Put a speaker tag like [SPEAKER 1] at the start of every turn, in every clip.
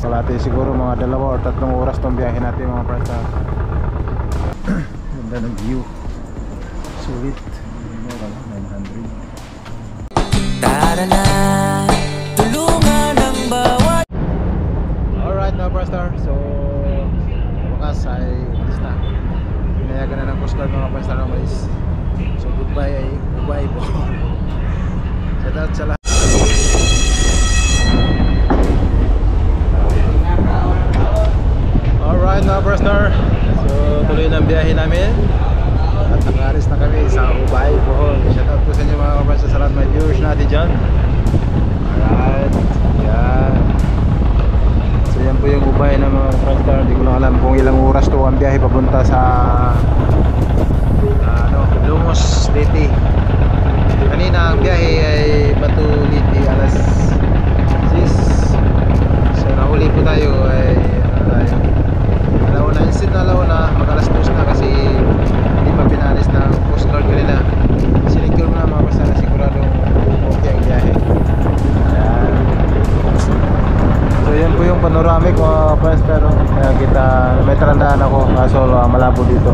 [SPEAKER 1] Kalahati siguro mga 2 or 3 oras tong biyahe natin mga presta. Ganda ng view. Sulit. 900.
[SPEAKER 2] Tara na, tulungan ang bawat.
[SPEAKER 1] Alright mga presta. So bukas ay alis na. Pinayagan na ng Coast Guard mga presta na umalis. So goodbye po. Shout out sa lahat. Alright mga presta. So tuloy ng biyahe namin. At nakaris na kami sa Ubay, Bohol. Shout out po sa inyo mga presta sa lahat mga viewers natin dyan. Alright. Yan. So yan po yung Ubay na mga presta. Hindi ko lang alam kung ilang oras to ang biyahe papunta sa Lumos Liti. Kanina ang biyahe ay Batu Liti alas 6. So nahuli po tayo ay alauna, instead na alauna mag alas 2 na kasi hindi pa pinalis ng Coast Guard kanina. Sinicure mo na mga basta na siguradong okay ang biyahe. Ayan. So yan po yung panoramic mga friends, pero kaya kita may tarandaan ako kaso malabo dito.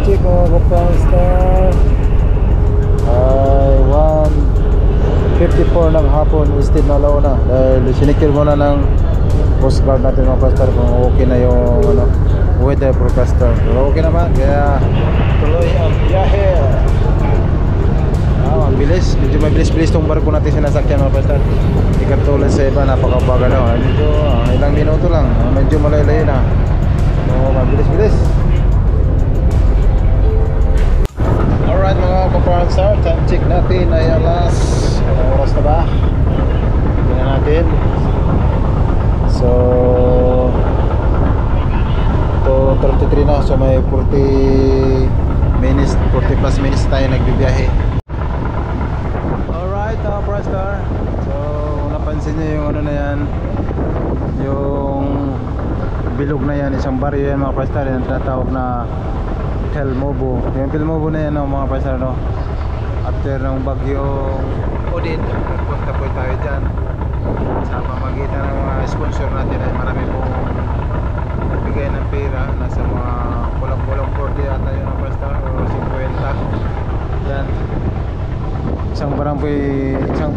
[SPEAKER 1] Check mga kapangster ay 1:54 ng hapon instead na alauna dahil sinikir muna ng Coast Guard natin mga kapangster kung okay na yung weather forecaster. Pero okay naman kaya tuloy ang biyahe. Ang bilis, medyo may bilis-bilis tong barko natin sinasakyan mga kapangster. Hindi katulad sa iba napakabagal na medyo ilang minuto lang medyo malayo-layo na. So mabilis-bilis. Alright mga kaparansar, time check natin ay alas anong oras na ba? Tingnan natin. So 2:33 na, so may 40 minutes, 40 plus minutes tayo nagbibiyahe. Alright mga kaparansar, so napansin nyo yung ano na yan, yung bilog na yan, isang baryo yan mga kaparansar, yung tatawag na Pelmobo. Yung Pelmobo na yan mga paisar, no? After ng bagyong Odin, nagpunta po tayo dyan sa pamagitan ng mga sponsor natin ay marami pong nagbigay ng pera. Nasa mga kulang-kulang 40 ata yun ang paisar o 50 yan. Isang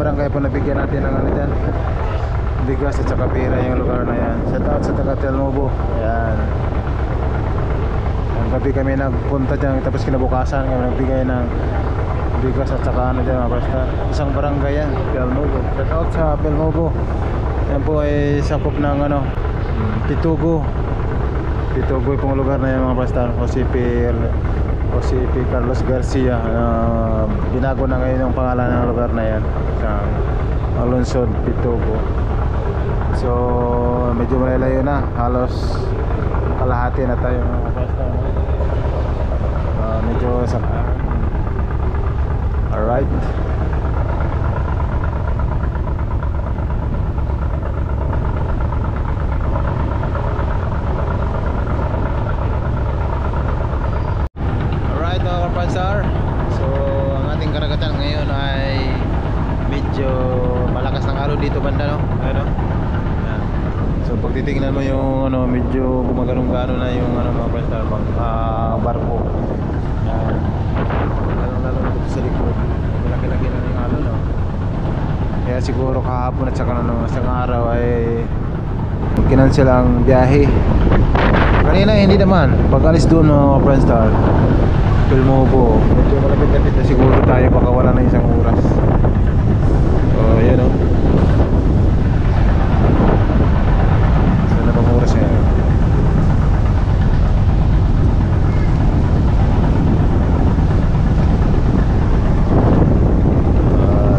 [SPEAKER 1] barangay po nabigyan natin ng ano dyan, bigas at saka pera yung lugar na yan. Shout out sa taga Pelmobo. Yan, gabi kami nagpunta dyan, tapos kinabukasan kami nagbigay ng bigas at saka ano dyan basta isang barangay yan, Pelmobo. Shout out sa Pelmobo. Yan po ay sakop ng Pitugo pong lugar na yan mga basta. OCP Carlos Garcia, binago na ngayon yung pangalan ng lugar na yan, isang Alonsod, Pitugo. So medyo malayo na, halos kalahati na tayo mga basta. Medyo sa alright. Alright mga kapansar, so ang ating karagatan ngayon ay medyo malakas ng araw dito banda, no? Ano? Yan. So pag titingnan mo yung medyo gumaganong-gano na yung mga kapansar, barko. Lalo na dito sa likod, malaki-laki na yung no? Kaya siguro kahapon at saka isang araw ay kinansel ang biyahe. Kanina hindi naman, pag alis doon mga friendstar Pelmobo, medyo malapit-lapit na siguro tayo, baka wala na isang oras. So yun o, saan na bang oras yan?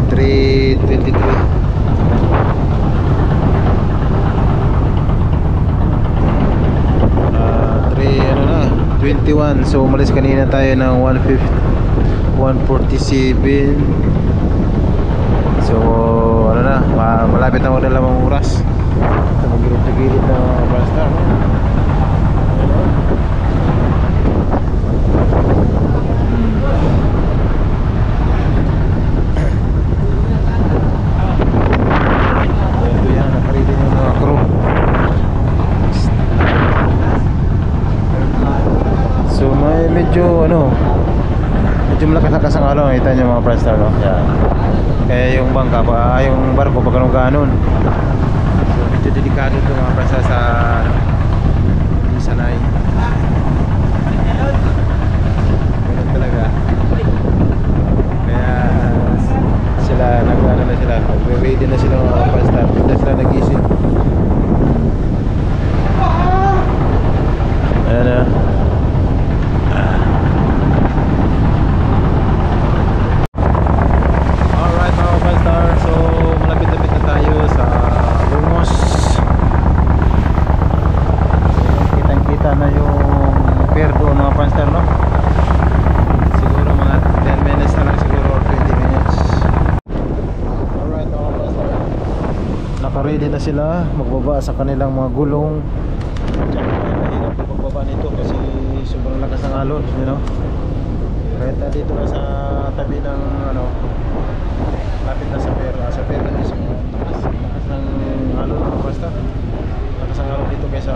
[SPEAKER 1] 3:23. 1:51. So umalis kanina tayo ng 1:47. So ano na, malapit na magdalawang oras. Ito magilid-gilid na basta. Ito yan, nakarili yung mga crew. So may medyo malakas ang alon, kita nyo mga Prime Star, no? Yan. Kaya yung bangka pa, yung barko pa ganun. So medyo delikado ito mga Prime Star sa hindi sanay. Ganun talaga. Kaya sila nagano na sila, ready na sila mga Prime Star. Hindi sila nagising. Ayan na. Alright mga Prime Star, so malapit-lapit na tayo sa Lungos. Kitang-kita na yung pier doon mga Prime Star, no? Siguro mga 10 minutes na lang siguro or 20 minutes. Alright mga Prime Star, naka-ready na sila magbaba sa kanilang mga gulong. Mahirap na pagbaba nito kasi sobrang lakas ng alon, you know? Kahit na dito na sa tabi ng lapit na sa pier na mismo, lakas ng alon basta. Lakas ng alon dito kaysa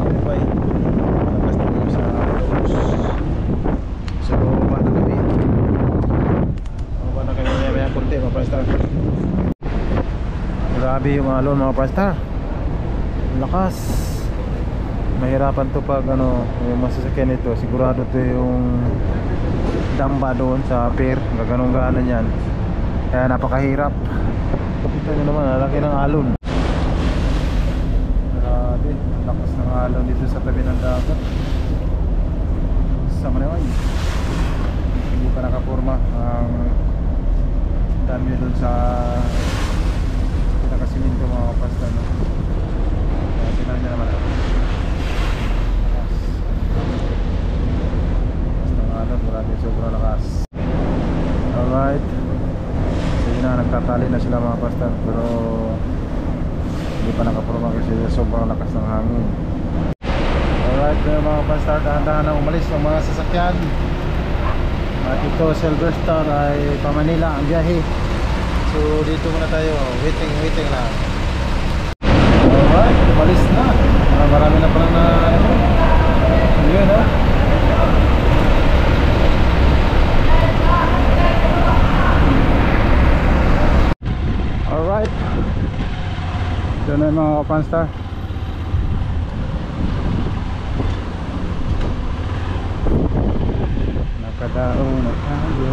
[SPEAKER 1] Mumbai. Lakas na dito sa Lagos. So baba na kami. Baba na kami maya konti mga Prime Star. Grabe yung alon mga Prime Star. Lakas. Mahirapan to pag yung masasakyan nito. Sigurado to yung damba doon sa pier, gaganong-ganan yan. Kaya napakahirap. Kita nyo naman, laki ng alon. Grabe, lakas ng alon dito sa tabi ng dagat. Sama naman, hindi pa nakapurma ang dami doon sa pinakasiminto mga kapasta, no? Kaya tinan nyo naman, marami sobrang lakas. Alright, so yun na, nagtatali na sila mga pastor, pero hindi pa nakapurma kasi sobrang lakas ng hangin. Alright mga pastor, dahan-dahan na umalis ang mga sasakyan. At ito Silver Star ay pa Manila ang biyahe. So dito muna tayo, waiting lang. Alright, umalis na. Marami na pala na yun, no? Alright, doon na yung mga Prime Star. Nakadaong na tayo.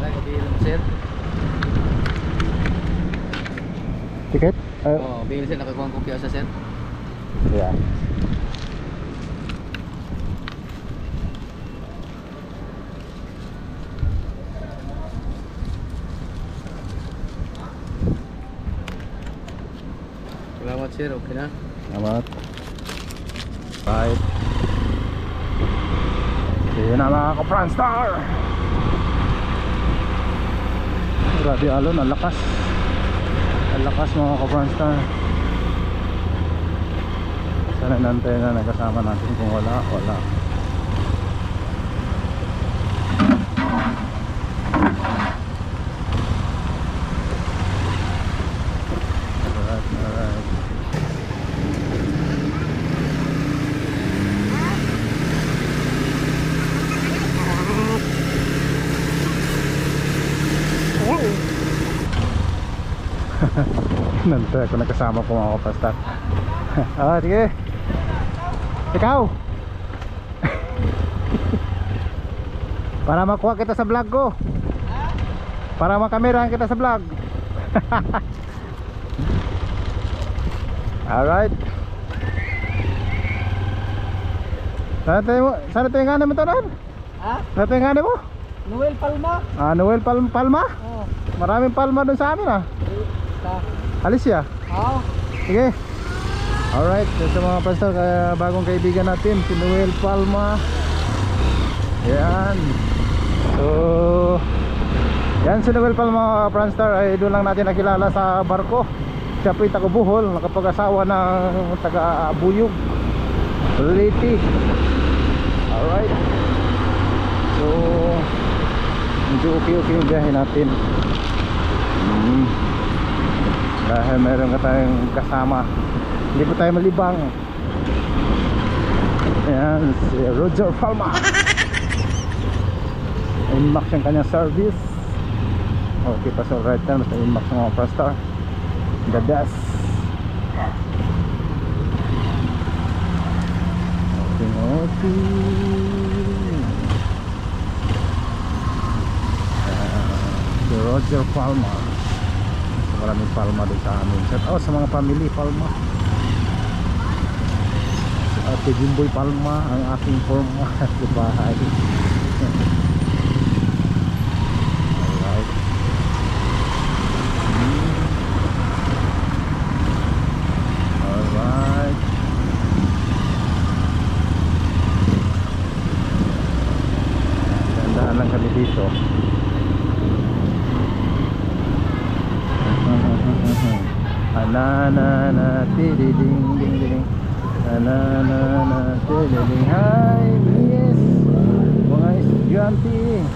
[SPEAKER 3] Nag-bill sir?
[SPEAKER 1] Ticket?
[SPEAKER 3] Oo, bill sir, nakakuha ang kopya sa sir.
[SPEAKER 1] Yeah.
[SPEAKER 3] Salamat sir, okay na.
[SPEAKER 1] Salamat. Right. So yun na mga ka-Prime Star. Grabe alon, ang lakas. Ang lakas mga ka-Prime Star. Sana nantay na nagkasama natin, kung wala. Alright. Nantay ako nagkasama ko mga kapasta. Sige. Ikaw. Para makuha kita sa vlog ko. Para makamerahan kita sa vlog. Alright. Sana tayo nga naman ito doon?
[SPEAKER 3] Ha?
[SPEAKER 1] Sana tayo nga mo?
[SPEAKER 3] Noel Palma?
[SPEAKER 1] Noel Palma?
[SPEAKER 3] Oo.
[SPEAKER 1] Maraming palma doon sa amin
[SPEAKER 3] Sa
[SPEAKER 1] Alicia.
[SPEAKER 3] Oo.
[SPEAKER 1] Sige. Alright, sa mga pastor, bagong kaibigan natin, si Noel Palma. Yan. So, yan si Noel Palma, Franstar, ay doon lang natin nakilala sa barko. Siya po'y taga Bohol, nakapag-asawa ng taga Buyog, Leyte. Alright. So, medyo okay yung biyahe natin. Dahil meron ka tayong kasama, hindi po tayo malibang. Ayan, si Roger Palma. Inmax yung kanyang service. Okay pa sa right time, basta inmax ng mga Franstar. The best. Okay. Si Roger Palma. Maraming Palma doon sa amin. Shout out sa mga family Palma. Si Ate Jimboy Palma, ang aking forma sa bahay. Alright. Alright. Dandahan lang kami dito. Anana ding ding ding. Anana ding. Hi, yes. Mga estudyante.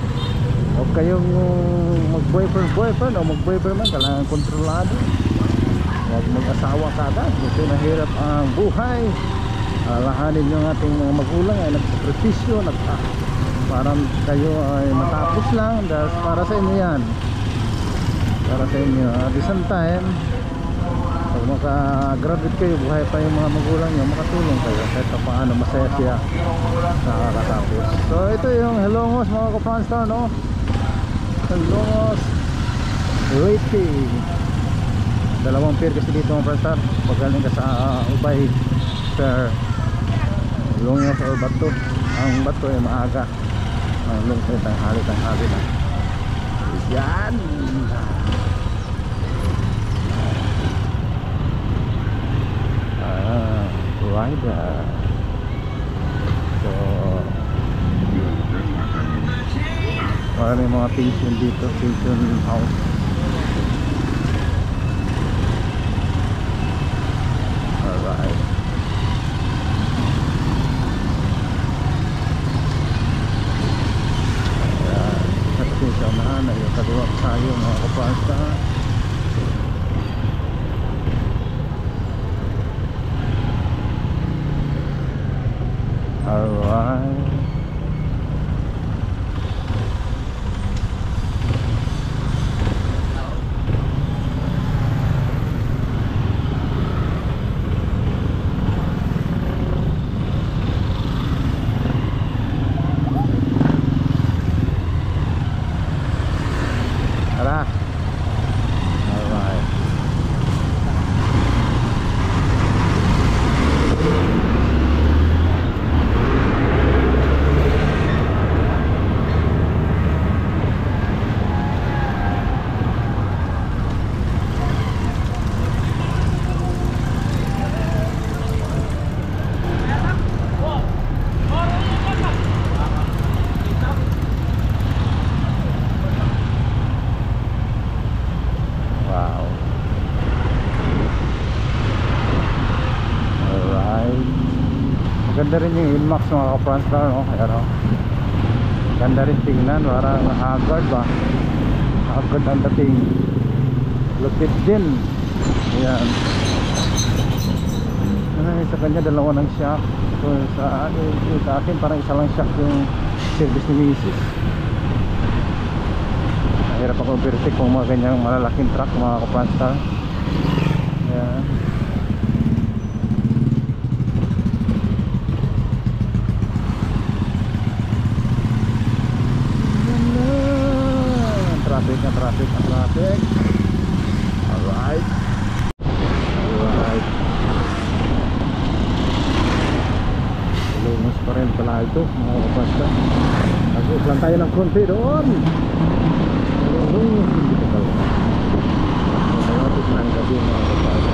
[SPEAKER 1] O kayong mag-boyfriend o mag-boyfriend man, kailangan kontrolado. Huwag mag-asawa kaagad. Kasi nahirap ang buhay. Lahanin yung ating mga magulang ay nagsakripisyo, parang kayo ay matapos lang dahil para sa inyo yan. Para sa inyo. At the same time, pag maka-graduate kayo, buhay pa yung mga magulang nyo, makatulong kayo kahit pa paano masaya siya sa kakatapos. So ito yung Helongos mga ka-Franstar, no? Helongos Leyte. Dalawang pier kasi dito mga Franstar. Pag galing ka sa Ubay Sir Helongos o Bato, ang Bato ay maaga, ang Helongos ay tanghali na. Yan. Rider. So maraming mga pension dito, pension house. Alright. Kasi sa unahan ay kaliwa tayo mga kapasta. Alright. Tara. Alright. Wow. Alright. Maganda rin yung Inmax mga ka-Franstar, no? Ayan, no? Ganda rin tingnan, parang Haggard ba? Haggard ang dating. Lupit din. Ayan. Ay, sa kanya dalawa ng shock. So, sa akin parang isa lang shock yung service ni Mrs. Hirap ako overtake kung mga ganyang malalaking truck mga ka-Franstar. Ayan. Traffic. Alright. Lumos pa rin pala ito mga ka-Franstar. Nag-up lang tayo ng konti doon. Hindi ko pala. Malapit lang kasi gabi mga kapatid.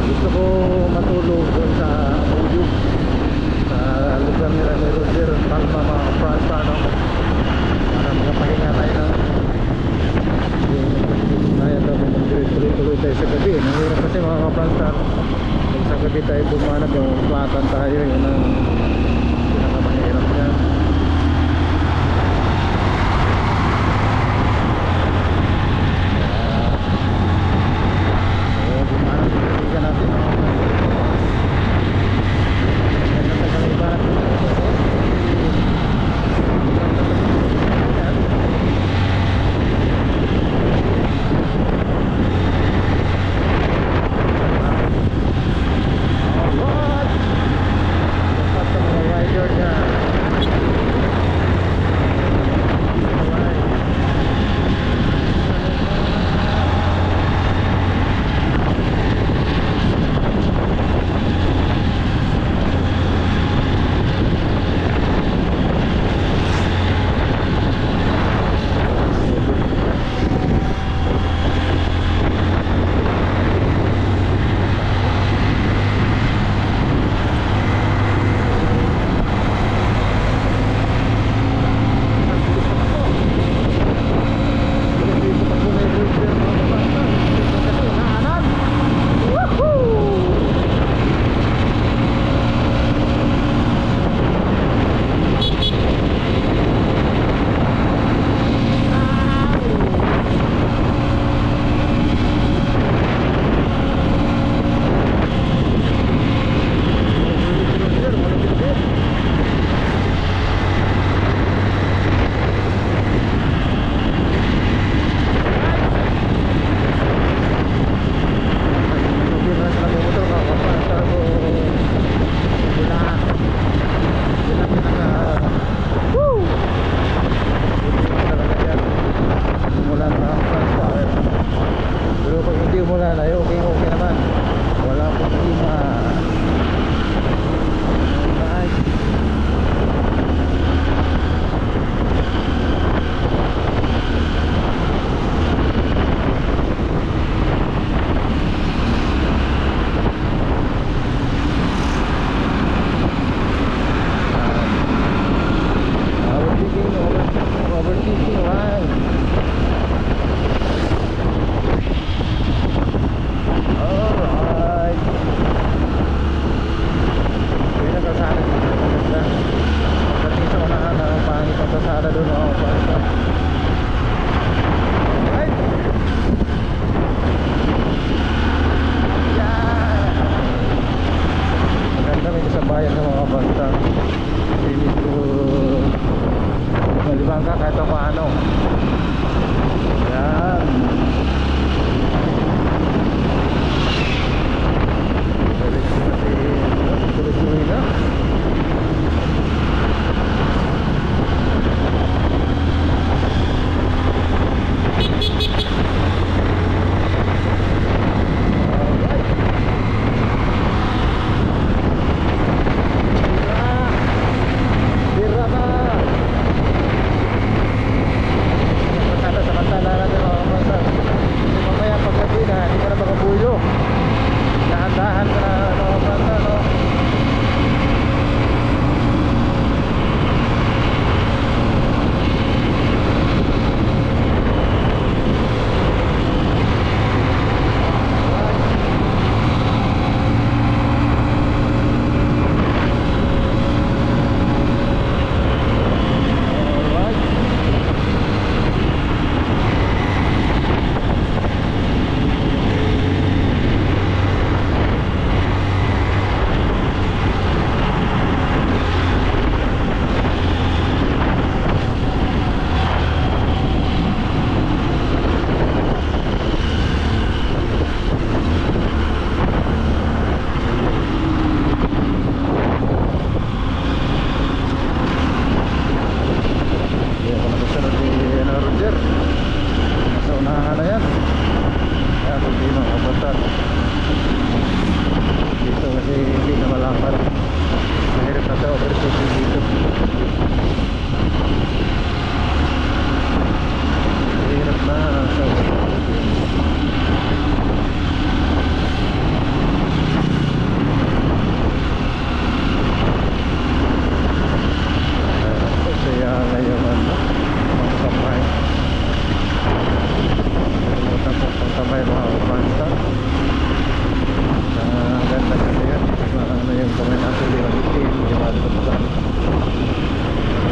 [SPEAKER 1] Gusto ko matulog doon sa Abuyo, sa lugar nila ni Roger Palma mga France, ano, para makapahinga tayo ng kaya daw tuloy-tuloy tayo sa gabi. Mahirap kasi mga kaplantar, kung sa gabi tayo bumanap, yung platan tayo, yun ang pinakamahirap yan. So bumanap yung kaibigan natin mga kaplantar. Ganda sa kalibanat yung Yung kami natin yung itim, yung malibutan.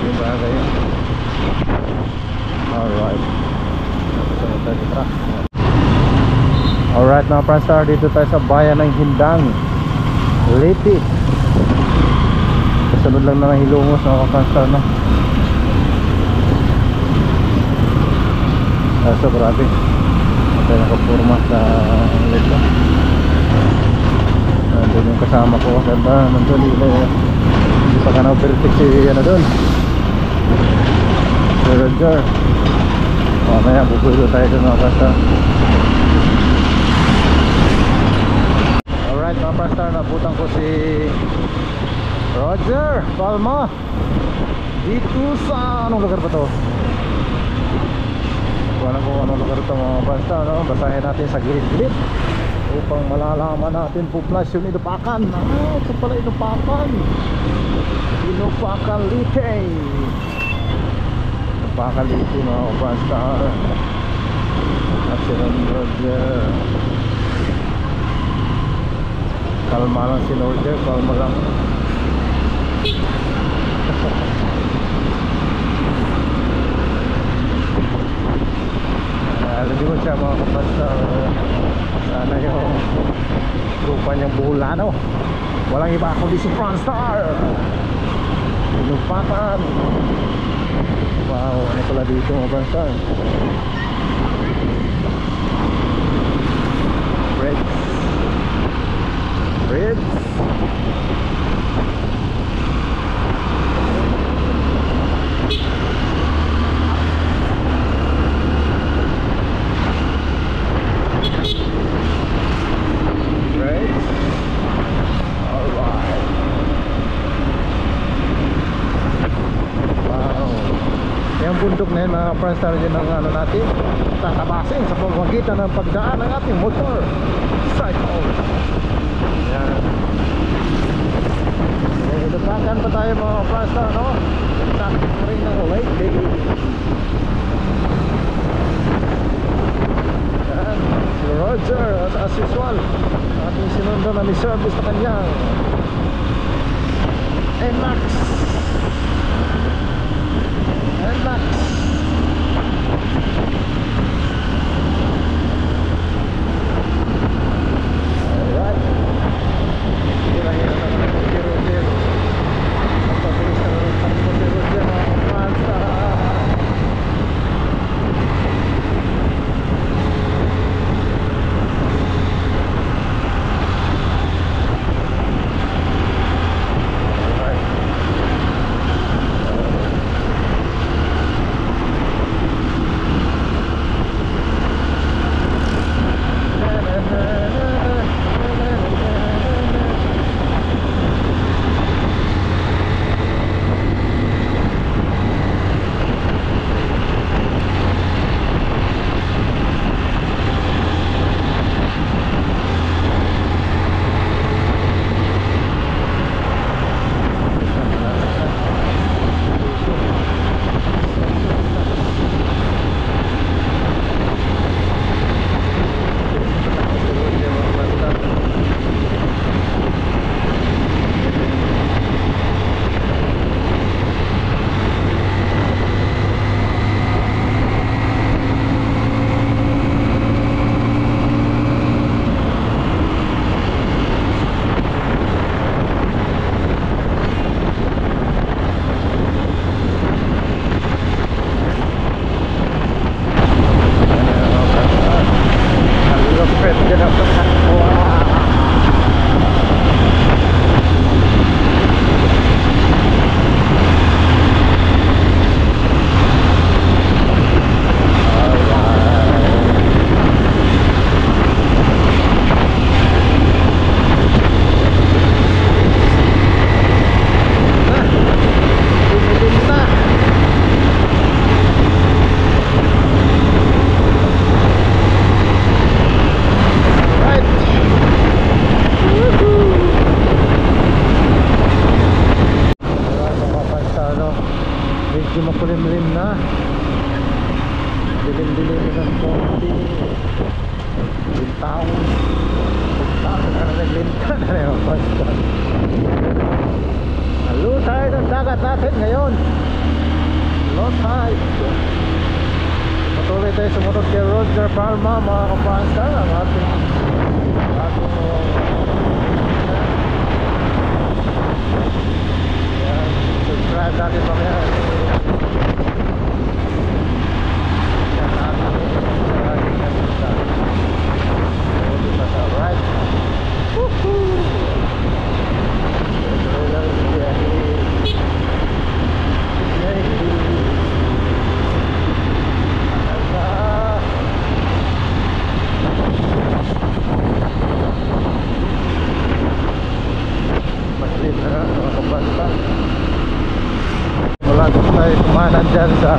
[SPEAKER 1] Yung bagay yun. Alright. Sunod tayo sa truck. Alright mga Franstar, dito tayo sa bayan ng Hindang, Leyte. Kasunod lang na ng Hilongos mga Franstar, no? So grabe, tayo nakapurma sa Leyte. Nandun yung kasama ko, ganda, nandun hindi pa ka na-overtake si ano dun, si Roger. Mamaya bubulo tayo dun mga Franstar. Alright mga Franstar, nabutan ko si Roger Palma dito sa anong lugar ba to? Wala ko anong lugar ito mga Franstar, no? Basahin natin sa gilid-gilid upang malalaman natin population Inupakan. Ito pala Inupakan, Inupakan Leyte. Inupakan Leyte mga Franstar. At si Roger, kalma lang si Roger, kalma lang. Alam mo siya mga kapasta, sana yung grupa niyang Buholano. Walang iba kundi si Franstar. Inupakan. Wow, ano pala dito mga Franstar? Reds. Reds. Yung bundok na yun mga Franstar, yun ang ano natin tatabasin sa pamamagitan ng pagdaan ng ating motor cycle. Yan. Inupakan pa tayo mga Franstar, no? Sakit pa rin ng Leyte. Yan, si Roger as usual, ating sinundo na may service na kanyang NMAX. NMAX. Alright. Hirang-hirang naman ako si Roger. Ang pabilis na rin takbo si Roger mga Franstar. dagat natin ngayon. Low tide. Patuloy tayo sumunod kay Roger Palma mga kapastar. Ang ating yan, subscribe natin mamaya. Yan ating nasita. Dito sa right. Woohoo! Wala gusto tayo kumanan dyan sa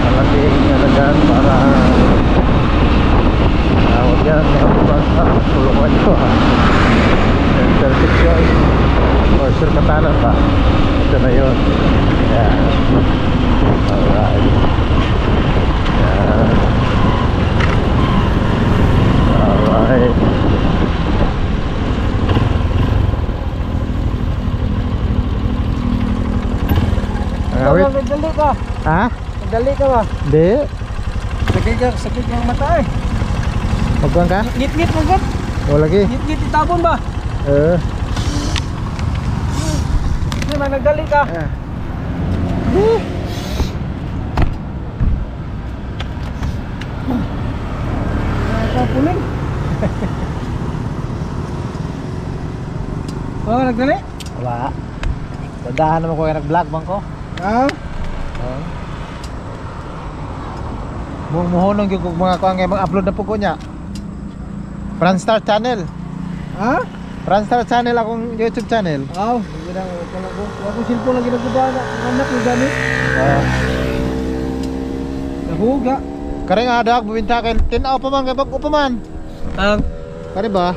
[SPEAKER 1] malaking alagan para huwag yan makapasa tulungan nyo ha. Intersection or sirkatanan pa, ito na yun. Yan, alright. Yan, alright. Awit.
[SPEAKER 3] Nagdali ka.
[SPEAKER 1] Ha?
[SPEAKER 3] Nagdali ka ba?
[SPEAKER 1] Hindi.
[SPEAKER 3] Sakit ng mata eh.
[SPEAKER 1] Magkuhan ka?
[SPEAKER 3] Ngit-ngit mo gud.
[SPEAKER 1] O lagi?
[SPEAKER 3] Ngit-ngit itabon ba? Hindi man nagdali ka. Puling. Oh, nagdali?
[SPEAKER 1] Wala. Tadahan naman ko yung nag-vlog bang ko.
[SPEAKER 3] Ah?
[SPEAKER 1] Muhunong yung mga kuha ngayon mag-upload na po ko niya. Franstar channel.
[SPEAKER 3] Ha?
[SPEAKER 1] Franstar channel akong YouTube channel.
[SPEAKER 3] Aw, hindi na wala ko. Wala ko cellphone lang ginagawa na. Anak ko gamit. Nahuga.
[SPEAKER 1] Kare nga ada bubinta kay tinaw pa man kay bag upaman.
[SPEAKER 3] Ang
[SPEAKER 1] Kare ba?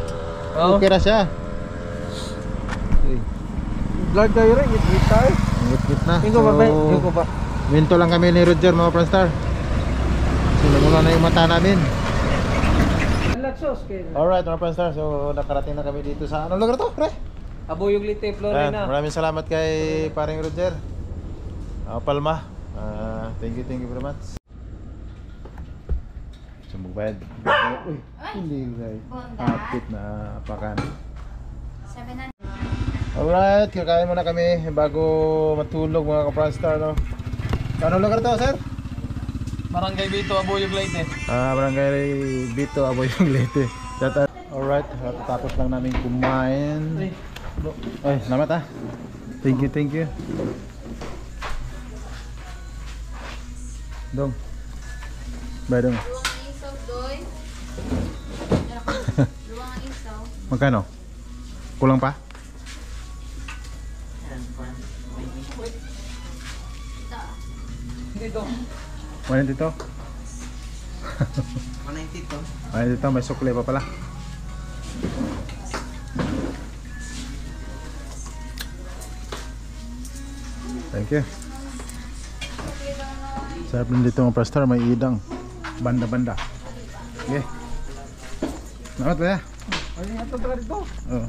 [SPEAKER 3] oh.
[SPEAKER 1] Okay ra siya.
[SPEAKER 3] Vlog tayo rin, ngit-ngit tayo.
[SPEAKER 1] Ngit-ngit na.
[SPEAKER 3] Tingko ba ba? Tingko ba?
[SPEAKER 1] Minto lang kami ni Roger mga Franstar. Sinamula na yung mata namin.
[SPEAKER 3] Latsos kayo.
[SPEAKER 1] Alright mga Franstar, so nakarating na kami dito sa anong lugar to, pre?
[SPEAKER 3] Aboyog Lite,
[SPEAKER 1] Ayan,
[SPEAKER 3] Florina.
[SPEAKER 1] maraming salamat kay paring Roger. Palma. Thank you very much. Sumugbayad. Uy, hindi guys. Hapit na pakan.
[SPEAKER 4] 700.
[SPEAKER 1] Alright, kakain muna kami bago matulog mga ka-Franstar, no? Anong lugar to, sir?
[SPEAKER 3] Barangay Bito, Aboyog Lite.
[SPEAKER 1] Barangay Bito, Aboyog Leyte. Alright, tapos lang namin kumain. Ay, salamat ah. Thank you. Dong. Bye dong.
[SPEAKER 4] Luwang isaw, doy. Luwang isaw.
[SPEAKER 1] Magkano? Kulang pa?
[SPEAKER 3] Dito.
[SPEAKER 1] 190 to?
[SPEAKER 3] 190 to.
[SPEAKER 1] 190 to, may sukle pa pala. Thank you. Sarap din dito ng Franstar, may idang. Banda-banda. Okay. Salamat ba ya?
[SPEAKER 3] Ano nga ito ba dito?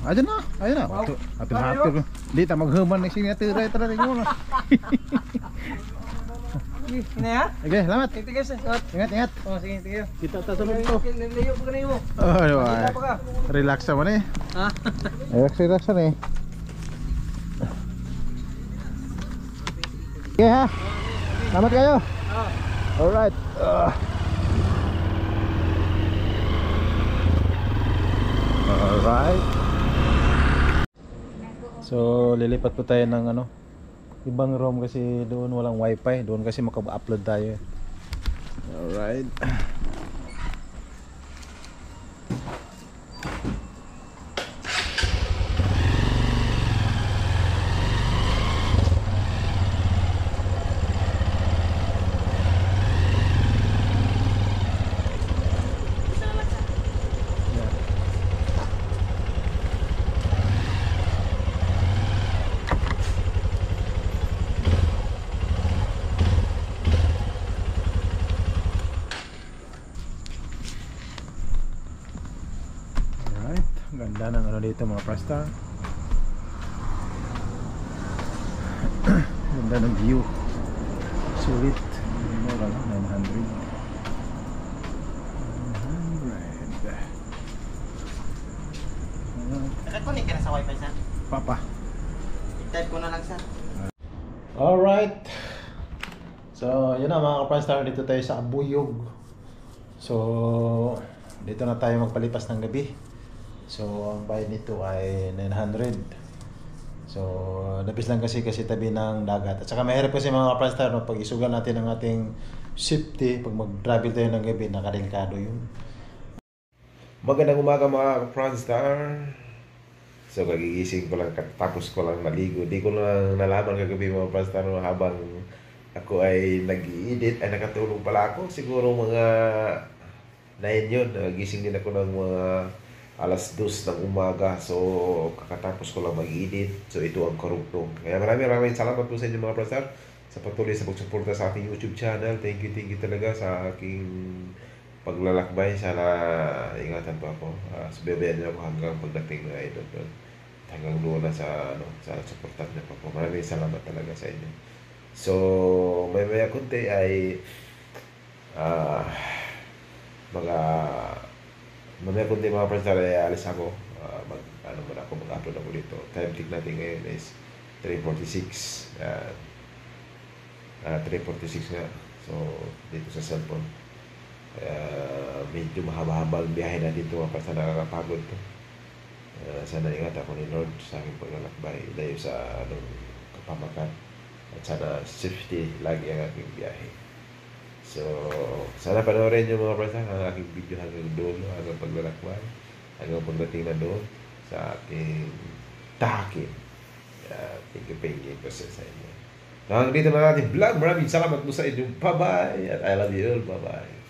[SPEAKER 1] Ayan na.
[SPEAKER 3] Wow.
[SPEAKER 1] Hapil. Di ta maghuman ng signature tara rin mo.
[SPEAKER 3] Ina ya?
[SPEAKER 1] Okay, salamat.
[SPEAKER 3] Tingti guys.
[SPEAKER 1] Ingat.
[SPEAKER 3] Oh, sige, tingin.
[SPEAKER 1] Kita ta sa dito.
[SPEAKER 3] Layo pa kanimo.
[SPEAKER 1] Oh,
[SPEAKER 3] Pa ka.
[SPEAKER 1] relax naman eh.
[SPEAKER 3] Ha?
[SPEAKER 1] Relax na eh. Okay ha. Salamat kayo. Alright. Alright. So lilipat po tayo ng ano, ibang room kasi doon walang wifi. Doon kasi maka-upload tayo. Alright. Ganda ng ano dito mga Franstar. Ganda ng view. Sulit. Mura lang, 900. 900.
[SPEAKER 3] Nakakunik ka na sa wifi, sir?
[SPEAKER 1] Papa.
[SPEAKER 3] I-type ko na lang, sir.
[SPEAKER 1] Alright. So, yun na mga ka-Franstar, dito tayo sa Abuyog. So, dito na tayo magpalipas ng gabi. So, ang bayad nito ay 900. So, labis lang kasi tabi ng dagat. At saka mahirap kasi mga ka-Franstar, no, pag isugal natin ang ating safety, pag mag-travel tayo ng gabi, nakadelikado yun.
[SPEAKER 5] Magandang umaga mga Franstar. So kagigising ko lang, tapos ko lang maligo. Di ko na nalaman kagabi mga Franstar habang ako ay nag-i-edit, ay nakatulong pala ako. Siguro mga 9 yun. Nagising din ako ng mga alas 2 ng umaga. So kakatapos ko lang mag-edit. So ito ang karugtong. Kaya maraming salamat po sa inyo mga Franstar sa patuloy sa pagsuporta sa aking YouTube channel. Thank you talaga sa aking paglalakbay. Sana ingatan pa ako. Subaybayan niyo ako hanggang pagdating na ito doon. Hanggang doon na sa suportan niyo pa po. Maraming salamat talaga sa inyo. So, may kunti ay mamaya kunti mga friends ay alis ako. Mag-upload ako dito. Time tick natin ngayon is 3:46. 3:46 nga. So, dito sa cellphone. Medyo mahaba-haba ang biyahe na dito mga friends, nakakapagod to. Sana ingat ako ni Lord sa aking paglalakbay layo sa kapamakan, at sana safety lagi ang aking biyahe. So sana panoorin nyo mga friends ang aking video hanggang dulo, hanggang paglalakbay, hanggang pagdating na doon sa aking tahakin. Thank you po sa inyo. Hanggang dito na natin vlog. Maraming salamat po sa inyo. Bye bye, at I love you all. Bye bye.